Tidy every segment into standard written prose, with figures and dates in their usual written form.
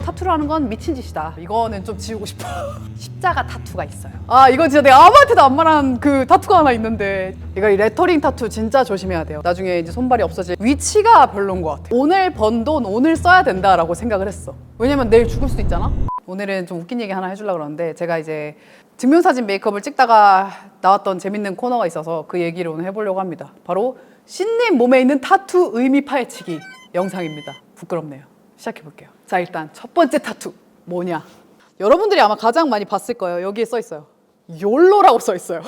타투라는 건 미친 짓이다. 이거는 좀 지우고 싶어. 십자가 타투가 있어요. 아, 이거 진짜 내가 아무한테도 안 말한 그 타투가 하나 있는데, 이거 이 레터링 타투 진짜 조심해야 돼요. 나중에 이제 손발이 없어질 위치가 별로인 것 같아. 오늘 번 돈 오늘 써야 된다라고 생각을 했어. 왜냐면 내일 죽을 수도 있잖아. 오늘은 좀 웃긴 얘기 하나 해주려고 그러는데, 제가 이제 증명사진 메이크업을 찍다가 나왔던 재밌는 코너가 있어서 그 얘기를 오늘 해보려고 합니다. 바로 신님 몸에 있는 타투 의미 파헤치기 영상입니다. 부끄럽네요. 시작해볼게요. 자, 일단 첫 번째 타투 뭐냐? 여러분들이 아마 가장 많이 봤을 거예요. 여기에 써 있어요. 욜로라고 써 있어요.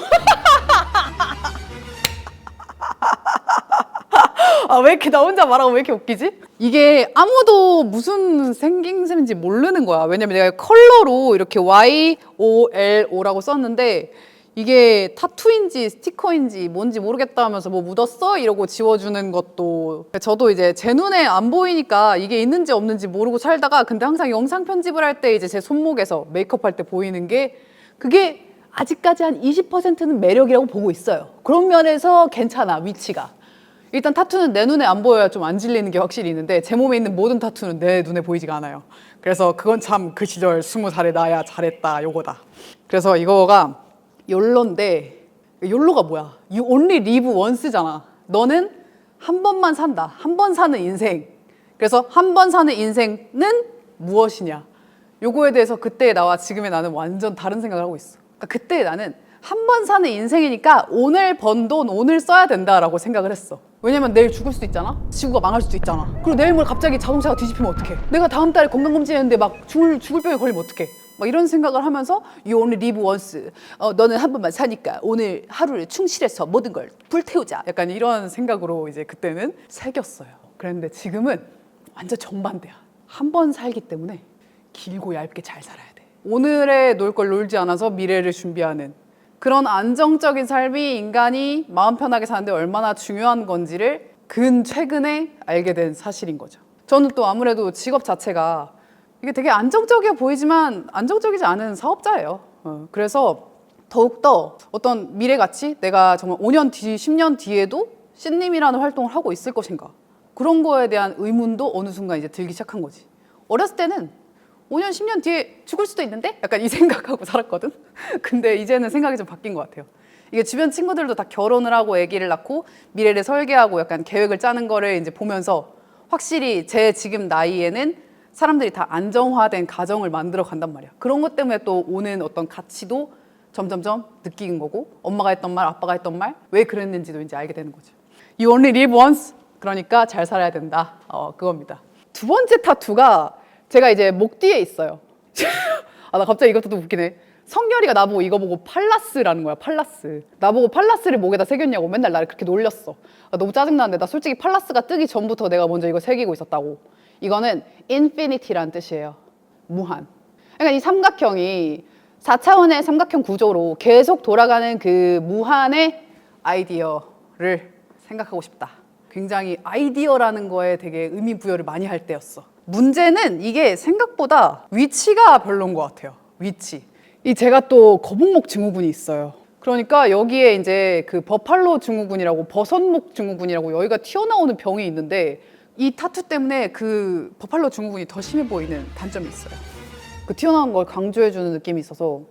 아, 왜 이렇게 나 혼자 말하고 왜 이렇게 웃기지? 이게 아무도 무슨 생김새인지 모르는 거야. 왜냐면 내가 컬러로 이렇게 YOLO라고 썼는데, 이게 타투인지 스티커인지 뭔지 모르겠다 하면서 뭐 묻었어? 이러고 지워주는 것도, 저도 이제 제 눈에 안 보이니까 이게 있는지 없는지 모르고 살다가, 근데 항상 영상 편집을 할 때 이제 제 손목에서 메이크업 할 때 보이는 게, 그게 아직까지 한 20%는 매력이라고 보고 있어요. 그런 면에서 괜찮아, 위치가. 일단 타투는 내 눈에 안 보여야 좀 안 질리는 게 확실히 있는데, 제 몸에 있는 모든 타투는 내 눈에 보이지가 않아요. 그래서 그건 참 그 시절 20살에 나야 잘했다 요거다. 그래서 이거가 욜로인데, 욜로가 뭐야? You only live once잖아. 너는 한 번만 산다. 한 번 사는 인생. 그래서 한 번 사는 인생은 무엇이냐? 요거에 대해서 그때의 나와 지금의 나는 완전 다른 생각을 하고 있어. 그러니까 그때의 나는 한 번 사는 인생이니까 오늘 번 돈 오늘 써야 된다라고 생각을 했어. 왜냐면 내일 죽을 수도 있잖아? 지구가 망할 수도 있잖아. 그리고 내일 모레 갑자기 자동차가 뒤집히면 어떡해? 내가 다음 달에 건강검진했는데 막 죽을 병에 걸리면 어떡해? 막 이런 생각을 하면서 You only live once. 너는 한 번만 사니까 오늘 하루를 충실해서 모든 걸 불태우자. 약간 이런 생각으로 이제 그때는 새겼어요. 그랬는데 지금은 완전 정반대야. 한 번 살기 때문에 길고 얇게 잘 살아야 돼. 오늘에 놀 걸 놀지 않아서 미래를 준비하는 그런 안정적인 삶이 인간이 마음 편하게 사는데 얼마나 중요한 건지를 최근에 알게 된 사실인 거죠. 저는 또 아무래도 직업 자체가 이게 되게 안정적이어 보이지만 안정적이지 않은 사업자예요. 그래서 더욱더 어떤 미래 가치, 내가 정말 5년 뒤, 10년 뒤에도 신님이라는 활동을 하고 있을 것인가, 그런 거에 대한 의문도 어느 순간 이제 들기 시작한 거지. 어렸을 때는 5년, 10년 뒤에 죽을 수도 있는데? 약간 이 생각하고 살았거든? 근데 이제는 생각이 좀 바뀐 것 같아요. 이게 주변 친구들도 다 결혼을 하고 아기를 낳고 미래를 설계하고 약간 계획을 짜는 거를 이제 보면서 확실히 제 지금 나이에는 사람들이 다 안정화된 가정을 만들어 간단 말이야. 그런 것 때문에 또 오는 어떤 가치도 점점점 느끼는 거고, 엄마가 했던 말, 아빠가 했던 말, 왜 그랬는지도 이제 알게 되는 거죠. You only live once. 그러니까 잘 살아야 된다. 그겁니다. 두 번째 타투가 제가 이제 목 뒤에 있어요. 아, 나 갑자기 이것도 또 웃기네. 성열이가 나보고 이거 보고 팔라스라는 거야, 팔라스. 나보고 팔라스를 목에다 새겼냐고 맨날 나를 그렇게 놀렸어. 너무 짜증나는데, 나 솔직히 팔라스가 뜨기 전부터 내가 먼저 이거 새기고 있었다고. 이거는 infinity라는 뜻이에요. 무한. 그러니까 이 삼각형이 4차원의 삼각형 구조로 계속 돌아가는 그 무한의 아이디어를 생각하고 싶다. 굉장히 아이디어라는 거에 되게 의미 부여를 많이 할 때였어. 문제는 이게 생각보다 위치가 별로인 것 같아요. 위치. 제가 또 거북목 증후군이 있어요. 그러니까 여기에 이제 그 버팔로 증후군이라고, 버섯목 증후군이라고 여기가 튀어나오는 병이 있는데, 이 타투 때문에 그 버팔로 증후군이 더 심해 보이는 단점이 있어요. 그 튀어나온 걸 강조해주는 느낌이 있어서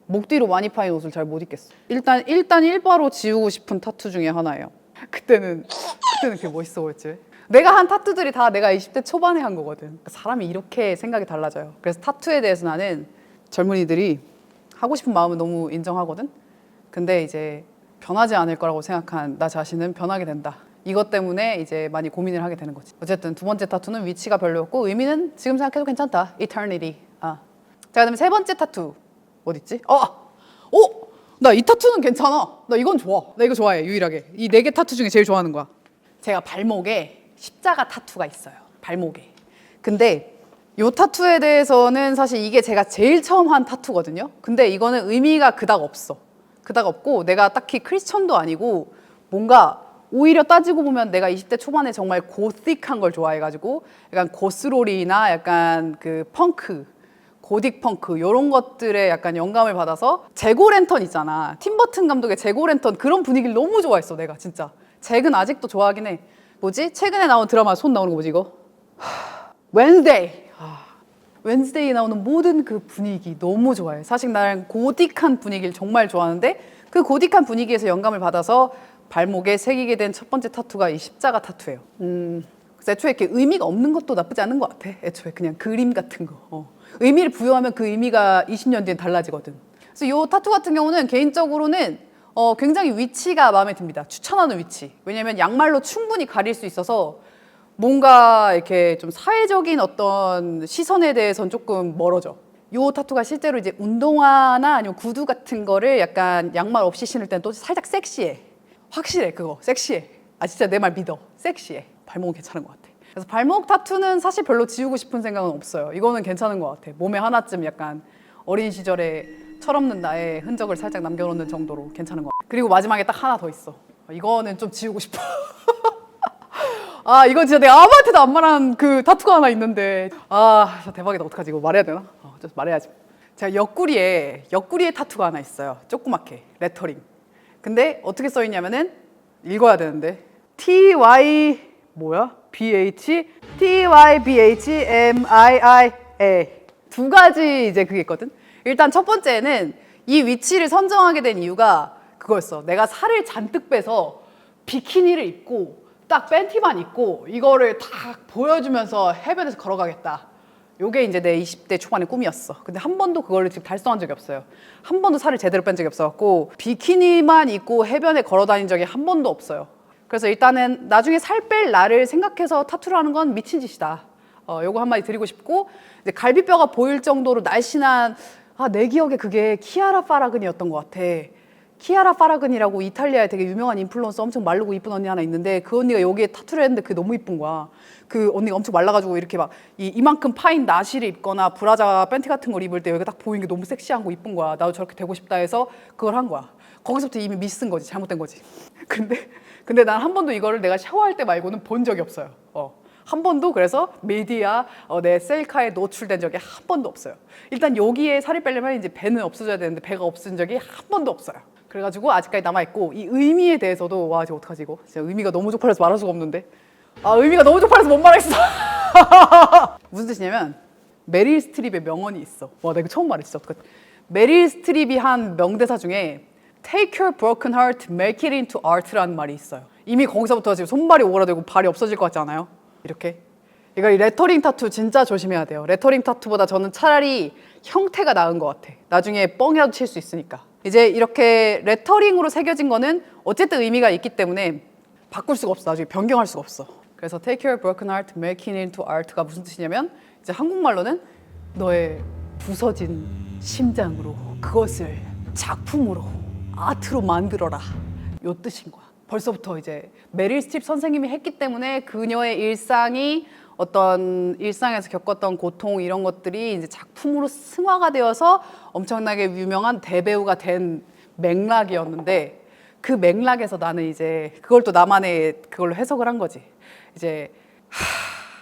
목 뒤로 많이 파인 옷을 잘 못 입겠어. 일단 일바로 지우고 싶은 타투 중에 하나예요. 그때는 그게 멋있어 보였지. 내가 한 타투들이 다 내가 20대 초반에 한 거거든. 사람이 이렇게 생각이 달라져요. 그래서 타투에 대해서 나는 젊은이들이 하고 싶은 마음은 너무 인정하거든. 근데 이제 변하지 않을 거라고 생각한 나 자신은 변하게 된다. 이것 때문에 이제 많이 고민을 하게 되는 거지. 어쨌든 두 번째 타투는 위치가 별로였고, 의미는 지금 생각해도 괜찮다. Eternity. 자, 그다음에 세 번째 타투 어딨지? 나 이 타투는 괜찮아. 나 이건 좋아. 나 이거 좋아해. 유일하게 이 4개 타투 중에 제일 좋아하는 거야. 제가 발목에 십자가 타투가 있어요. 발목에. 근데 이 타투에 대해서는 사실 이게 제가 제일 처음 한 타투거든요. 근데 이거는 의미가 그닥 없어. 그닥 없고, 내가 딱히 크리스천도 아니고, 뭔가 오히려 따지고 보면 내가 20대 초반에 정말 고딕한 걸 좋아해가지고 약간 고스로리나 약간 그 펑크, 고딕 펑크 이런 것들에 약간 영감을 받아서, 재고랜턴 있잖아. 팀버튼 감독의 재고랜턴, 그런 분위기를 너무 좋아했어 내가 진짜. 잭은 아직도 좋아하긴 해. 뭐지? 최근에 나온 드라마 손 나오는 거 뭐지 이거? 웬스데이. 웬스데이에 나오는 모든 그 분위기 너무 좋아해. 사실 나는 고딕한 분위기를 정말 좋아하는데 그 고딕한 분위기에서 영감을 받아서 발목에 새기게 된 첫 번째 타투가 이 십자가 타투예요. 그래서 애초에 이렇게 의미가 없는 것도 나쁘지 않은 것 같아. 애초에 그냥 그림 같은 거. 의미를 부여하면 그 의미가 20년 뒤엔 달라지거든. 그래서 이 타투 같은 경우는 개인적으로는 굉장히 위치가 마음에 듭니다. 추천하는 위치. 왜냐면 양말로 충분히 가릴 수 있어서 뭔가 이렇게 좀 사회적인 어떤 시선에 대해서는 조금 멀어져. 요 타투가 실제로 이제 운동화나 아니면 구두 같은 거를 약간 양말 없이 신을 때는 또 살짝 섹시해. 확실해, 그거. 섹시해. 아, 진짜 내 말 믿어. 섹시해. 발목은 괜찮은 것 같아. 그래서 발목 타투는 사실 별로 지우고 싶은 생각은 없어요. 이거는 괜찮은 것 같아. 몸에 하나쯤 약간 어린 시절에 철없는 나의 흔적을 살짝 남겨놓는 정도로 괜찮은 것 같아. 그리고 마지막에 딱 하나 더 있어. 이거는 좀 지우고 싶어. 아, 이거 진짜 내가 아무한테도 안 말한 그 타투가 하나 있는데. 아, 대박이다. 어떡하지? 이거 말해야 되나? 좀 말해야지. 제가 옆구리에 타투가 하나 있어요. 조그맣게. 레터링. 근데 어떻게 써 있냐면은 읽어야 되는데. TY 뭐야? BH TYBHMIIA 두 가지 이제 그게 있거든. 일단 첫 번째는 이 위치를 선정하게 된 이유가 그거였어. 내가 살을 잔뜩 빼서 비키니를 입고 딱 팬티만 입고 이거를 딱 보여주면서 해변에서 걸어가겠다. 요게 이제 내 20대 초반의 꿈이었어. 근데 한 번도 그거를 지금 달성한 적이 없어요. 한 번도 살을 제대로 뺀 적이 없어갖고 비키니만 입고 해변에 걸어 다닌 적이 한 번도 없어요. 그래서 일단은 나중에 살 뺄 나를 생각해서 타투를 하는 건 미친 짓이다. 요거 한마디 드리고 싶고, 이제 갈비뼈가 보일 정도로 날씬한, 내 기억에 그게 키아라 파라근이었던 것 같아. 키아라 파라근이라고 이탈리아에 되게 유명한 인플루언서 엄청 마르고 이쁜 언니 하나 있는데 그 언니가 여기에 타투를 했는데 그게 너무 이쁜 거야. 그 언니가 엄청 말라가지고 이렇게 막 이만큼 파인 나시를 입거나 브라자 팬티 같은 걸 입을 때 여기가 딱 보이는 게 너무 섹시하고 이쁜 거야. 나도 저렇게 되고 싶다 해서 그걸 한 거야. 거기서부터 이미 미스인 거지. 잘못된 거지. 근데 난 한 번도 이거를 내가 샤워할 때 말고는 본 적이 없어요. 한 번도. 그래서 미디어 내 셀카에 노출된 적이 한 번도 없어요. 일단 여기에 살이 빼려면 이제 배는 없어져야 되는데 배가 없어진 적이 한 번도 없어요. 그래가지고 아직까지 남아있고, 이 의미에 대해서도 와 이제 어떡하지 이거 진짜 의미가 너무 쪽팔려서 말할 수가 없는데, 의미가 너무 쪽팔려서 못 말하겠어. 무슨 뜻이냐면 메릴 스트립의 명언이 있어. 와, 나 이거 처음 말했어. 메릴 스트립이 한 명대사 중에 Take your broken heart, make it into art라는 말이 있어요. 이미 거기서부터 지금 손발이 오그라들고 발이 없어질 것 같지 않아요? 이렇게. 이거 레터링 타투 진짜 조심해야 돼요. 레터링 타투보다 저는 차라리 형태가 나은 것 같아. 나중에 뻥이라도 칠 수 있으니까. 이제 이렇게 레터링으로 새겨진 거는 어쨌든 의미가 있기 때문에 바꿀 수가 없어. 나중에 변경할 수가 없어. 그래서 Take your broken heart, make it into art가 무슨 뜻이냐면, 이제 한국말로는 너의 부서진 심장으로 그것을 작품으로 아트로 만들어라, 요 뜻인 거야. 벌써부터 이제 메릴 스트립 선생님이 했기 때문에 그녀의 일상이 어떤 일상에서 겪었던 고통 이런 것들이 이제 작품으로 승화가 되어서 엄청나게 유명한 대배우가 된 맥락이었는데, 그 맥락에서 나는 이제 그걸 또 나만의 그걸로 해석을 한 거지. 이제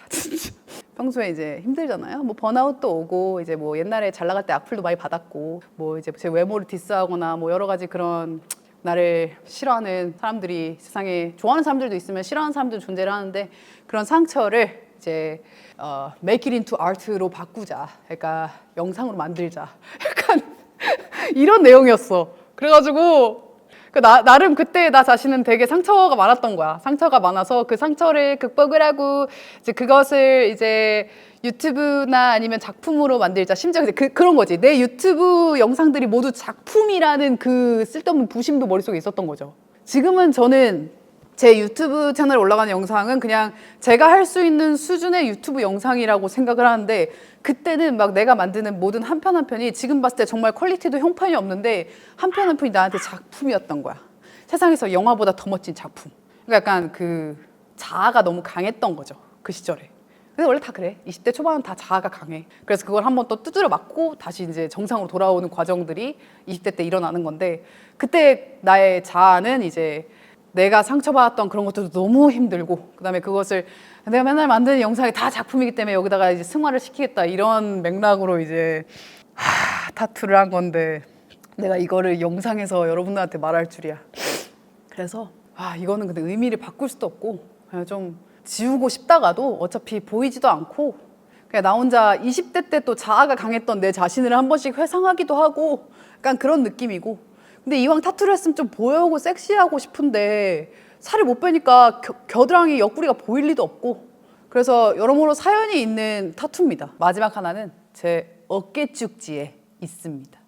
진짜 평소에 이제 힘들잖아요. 뭐 번아웃도 오고, 이제 뭐 옛날에 잘 나갈 때 악플도 많이 받았고, 뭐 이제 제 외모를 디스하거나 뭐 여러 가지 그런 나를 싫어하는 사람들이 세상에, 좋아하는 사람들도 있으면 싫어하는 사람들도 존재를 하는데, 그런 상처를 이제 make it into art로 바꾸자. 그러니까 영상으로 만들자. 약간 이런 내용이었어. 그래가지고 나름 그때 나 자신은 되게 상처가 많았던 거야. 상처가 많아서 그 상처를 극복을 하고 이제 그것을 이제 유튜브나 아니면 작품으로 만들자. 심지어 이제 그런 거지. 내 유튜브 영상들이 모두 작품이라는 그 쓸데없는 부심도 머릿속에 있었던 거죠. 지금은 저는 제 유튜브 채널에 올라가는 영상은 그냥 제가 할 수 있는 수준의 유튜브 영상이라고 생각을 하는데, 그때는 막 내가 만드는 모든 한 편 한 편이 지금 봤을 때 정말 퀄리티도 형편이 없는데 한 편 한 편이 나한테 작품이었던 거야. 세상에서 영화보다 더 멋진 작품. 그러니까 약간 그 자아가 너무 강했던 거죠, 그 시절에. 근데 원래 다 그래. 20대 초반은 다 자아가 강해. 그래서 그걸 한번 또 두드려 맞고 다시 이제 정상으로 돌아오는 과정들이 20대 때 일어나는 건데, 그때 나의 자아는 이제 내가 상처받았던 그런 것들도 너무 힘들고, 그다음에 그것을 내가 맨날 만드는 영상이 다 작품이기 때문에 여기다가 이제 승화를 시키겠다, 이런 맥락으로 이제 타투를 한 건데, 내가 이거를 영상에서 여러분들한테 말할 줄이야. 그래서 이거는 근데 의미를 바꿀 수도 없고 그냥 좀 지우고 싶다가도 어차피 보이지도 않고 그냥 나 혼자 20대 때 또 자아가 강했던 내 자신을 한 번씩 회상하기도 하고 약간 그런 느낌이고, 근데 이왕 타투를 했으면 좀 보여오고 섹시하고 싶은데 살을 못 빼니까 겨드랑이 옆구리가 보일 리도 없고, 그래서 여러모로 사연이 있는 타투입니다. 마지막 하나는 제 어깨 쭉지에 있습니다.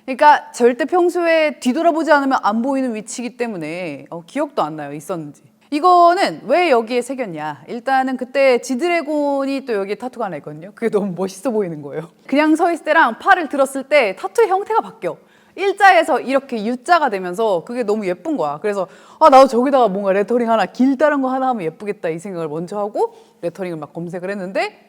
그러니까 절대 평소에 뒤돌아보지 않으면 안 보이는 위치이기 때문에 기억도 안 나요, 있었는지. 이거는 왜 여기에 새겼냐, 일단은 그때 지드래곤이 또 여기에 타투가 하나 있거든요. 그게 너무 멋있어 보이는 거예요. 그냥 서 있을 때랑 팔을 들었을 때 타투의 형태가 바뀌어. 일자에서 이렇게 U자가 되면서 그게 너무 예쁜 거야. 그래서 나도 저기다가 뭔가 레터링 하나 길다란 거 하나 하면 예쁘겠다 이 생각을 먼저 하고 레터링을 막 검색을 했는데,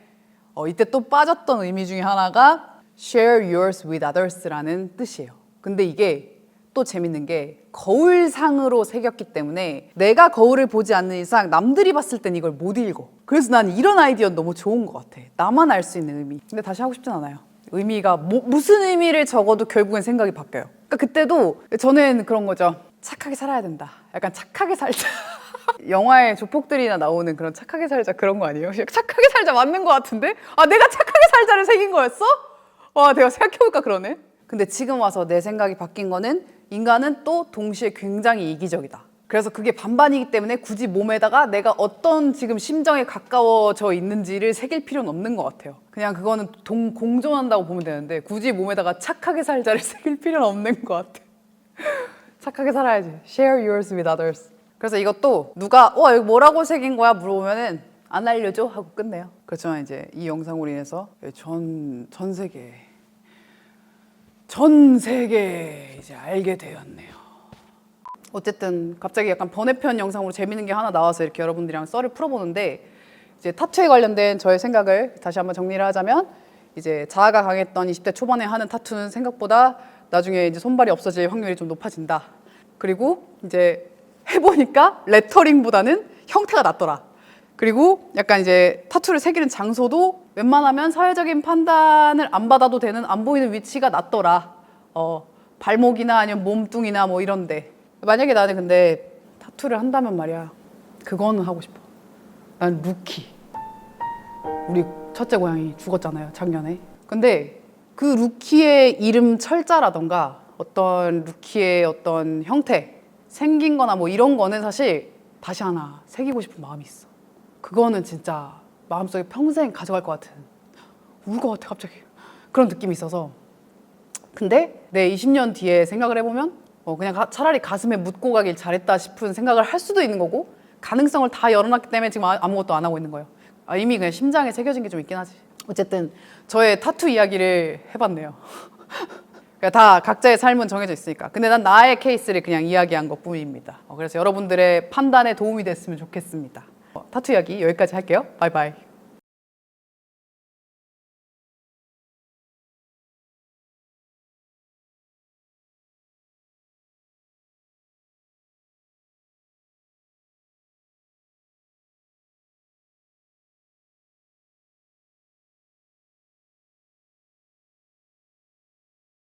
이때 또 빠졌던 의미 중에 하나가 share yours with others라는 뜻이에요. 근데 이게 또 재밌는 게 거울상으로 새겼기 때문에 내가 거울을 보지 않는 이상 남들이 봤을 땐 이걸 못 읽어. 그래서 난 이런 아이디어는 너무 좋은 것 같아. 나만 알 수 있는 의미. 근데 다시 하고 싶진 않아요. 의미가 무슨 의미를 적어도 결국엔 생각이 바뀌어요. 그러니까 그때도 저는 그런 거죠. 착하게 살아야 된다. 약간 착하게 살자. 영화에 조폭들이나 나오는 그런 착하게 살자 그런 거 아니에요? 착하게 살자 맞는 것 같은데? 내가 착하게 살자를 새긴 거였어? 내가 생각해보니까 그러네. 근데 지금 와서 내 생각이 바뀐 거는 인간은 또 동시에 굉장히 이기적이다. 그래서 그게 반반이기 때문에 굳이 몸에다가 내가 어떤 지금 심정에 가까워져 있는지를 새길 필요는 없는 것 같아요. 그냥 그거는 공존한다고 보면 되는데 굳이 몸에다가 착하게 살자를 새길 필요는 없는 것 같아. 착하게 살아야지. Share yours with others. 그래서 이것도 누가 여기 뭐라고 새긴 거야 물어보면은 안 알려줘 하고 끝내요. 그렇지만 이제 이 영상으로 인해서 전 세계 이제 알게 되었네요. 어쨌든 갑자기 약간 번외편 영상으로 재밌는 게 하나 나와서 이렇게 여러분들이랑 썰을 풀어보는데, 이제 타투에 관련된 저의 생각을 다시 한번 정리를 하자면, 이제 자아가 강했던 20대 초반에 하는 타투는 생각보다 나중에 이제 손발이 없어질 확률이 좀 높아진다. 그리고 이제 해보니까 레터링보다는 형태가 낫더라. 그리고 약간 이제 타투를 새기는 장소도 웬만하면 사회적인 판단을 안 받아도 되는 안 보이는 위치가 낫더라. 발목이나 아니면 몸뚱이나 뭐 이런데. 만약에 나는 근데 타투를 한다면 말이야, 그거는 하고 싶어. 난 루키. 우리 첫째 고양이 죽었잖아요, 작년에. 근데 그 루키의 이름 철자라던가 어떤 루키의 어떤 형태, 생긴 거나 뭐 이런 거는 사실 다시 하나 새기고 싶은 마음이 있어. 그거는 진짜 마음속에 평생 가져갈 것 같은, 울 것 같아 갑자기, 그런 느낌이 있어서. 근데 내 20년 뒤에 생각을 해보면 그냥 차라리 가슴에 묻고 가길 잘했다 싶은 생각을 할 수도 있는 거고, 가능성을 다 열어놨기 때문에 지금 아무것도 안 하고 있는 거예요. 이미 그냥 심장에 새겨진 게 좀 있긴 하지. 어쨌든 저의 타투 이야기를 해봤네요. 그러니까 다 각자의 삶은 정해져 있으니까. 근데 난 나의 케이스를 그냥 이야기한 것 뿐입니다. 그래서 여러분들의 판단에 도움이 됐으면 좋겠습니다. 타투 이야기 여기까지 할게요. 바이바이.